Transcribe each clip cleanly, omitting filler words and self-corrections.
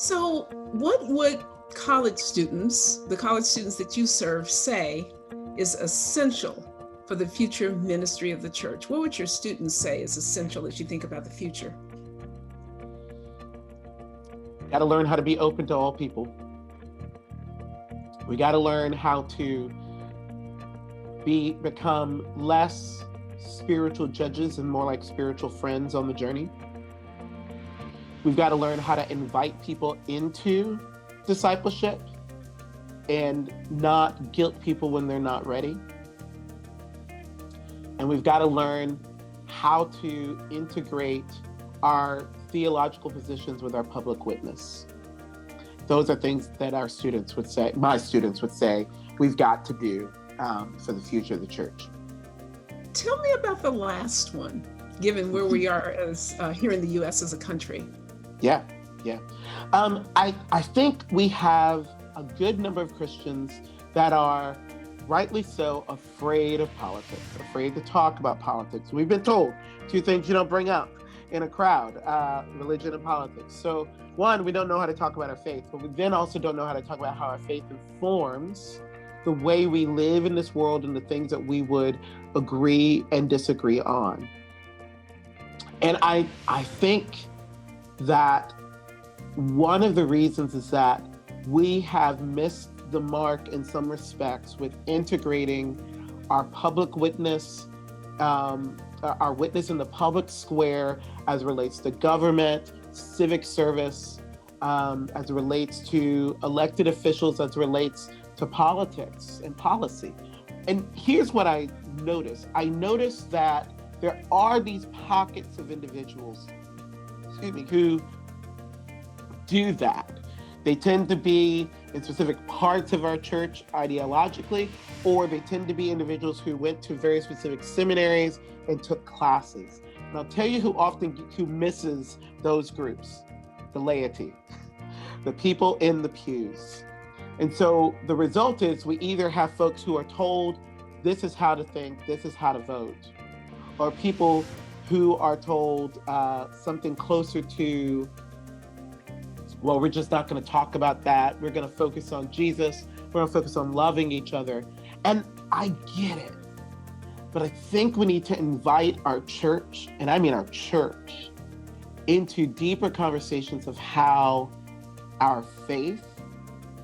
So, what would college students, the college students that you serve, say is essential for the future ministry of the church? What would your students say is essential as you think about the future? Got to learn how to be open to all people. We got to learn how to become less spiritual judges and more like spiritual friends on the journey. We've got to learn how to invite people into discipleship and not guilt people when they're not ready. And we've got to learn how to integrate our theological positions with our public witness. Those are things that our students would say, my students would say, we've got to do for the future of the church. Tell me about the last one, given where we are as here in the U.S. as a country. Yeah. I think we have a good number of Christians that are rightly so afraid of politics, afraid to talk about politics. We've been told two things you don't bring up in a crowd, religion and politics. So one, we don't know how to talk about our faith, but we then also don't know how to talk about how our faith informs the way we live in this world and the things that we would agree and disagree on. And I think that one of the reasons is that we have missed the mark in some respects with integrating our public witness, our witness in the public square as it relates to government, civic service, as it relates to elected officials, as it relates to politics and policy. And here's what I noticed. I noticed that there are these pockets of individuals, who do that. They tend to be in specific parts of our church ideologically, or they tend to be individuals who went to very specific seminaries and took classes. And I'll tell you who misses those groups: the laity, the people in the pews. And so the result is we either have folks who are told this is how to think, this is how to vote, or people who are told something closer to, well, we're just not going to talk about that. We're going to focus on Jesus. We're going to focus on loving each other. And I get it. But I think we need to invite our church, and I mean our church, into deeper conversations of how our faith,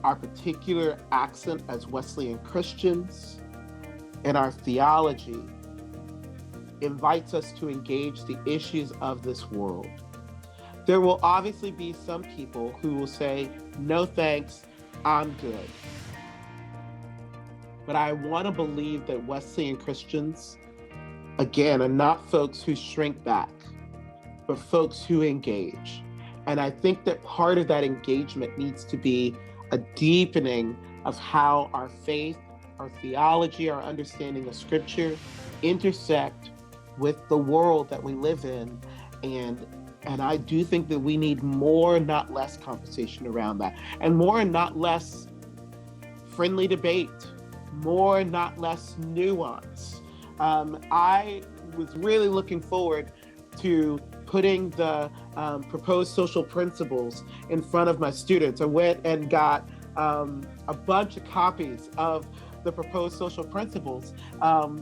our particular accent as Wesleyan Christians, and our theology invites us to engage the issues of this world. There will obviously be some people who will say, no thanks, I'm good. But I want to believe that Wesleyan Christians, again, are not folks who shrink back, but folks who engage. And I think that part of that engagement needs to be a deepening of how our faith, our theology, our understanding of Scripture intersect with the world that we live in. And I do think that we need more, not less, conversation around that, and more, not less, friendly debate, more, not less, nuance. I was really looking forward to putting the proposed social principles in front of my students. I went and got a bunch of copies of the proposed social principles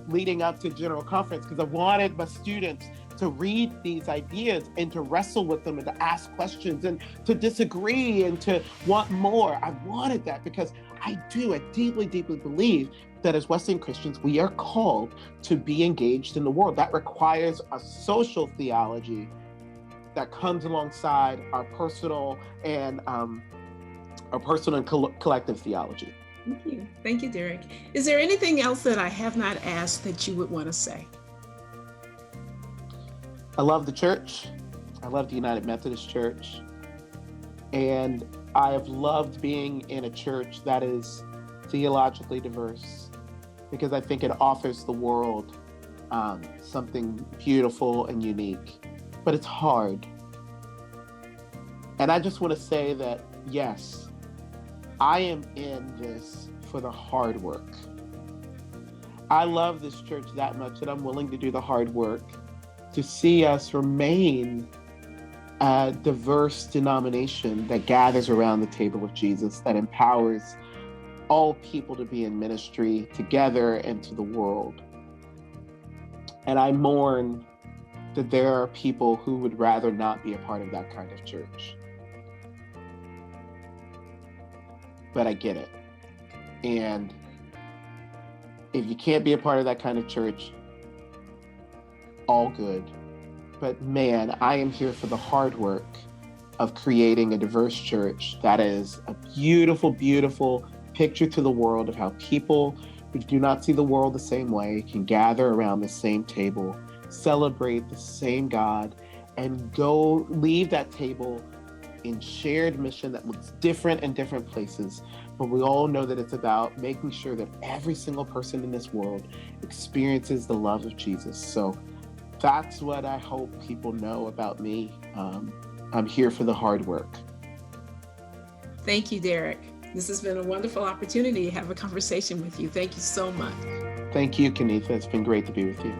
leading up to General Conference, because I wanted my students to read these ideas and to wrestle with them and to ask questions and to disagree and to want more. I wanted that because I deeply, deeply believe that as Wesleyan Christians, we are called to be engaged in the world. That requires a social theology that comes alongside our personal and collective theology. Thank you. Thank you, Derrick. Is there anything else that I have not asked that you would want to say? I love the church. I love the United Methodist Church. And I have loved being in a church that is theologically diverse, because I think it offers the world something beautiful and unique. But it's hard. And I just want to say that, yes, I am in this for the hard work. I love this church that much that I'm willing to do the hard work to see us remain a diverse denomination that gathers around the table of Jesus, that empowers all people to be in ministry together and to the world. And I mourn that there are people who would rather not be a part of that kind of church. But I get it. And if you can't be a part of that kind of church, all good. But man, I am here for the hard work of creating a diverse church that is a beautiful, beautiful picture to the world of how people who do not see the world the same way can gather around the same table, celebrate the same God, and go leave that table in shared mission that looks different in different places. But we all know that it's about making sure that every single person in this world experiences the love of Jesus. So that's what I hope people know about me. I'm here for the hard work. Thank you, Derrick. This has been a wonderful opportunity to have a conversation with you. Thank you so much. Thank you, Kenitha. It's been great to be with you.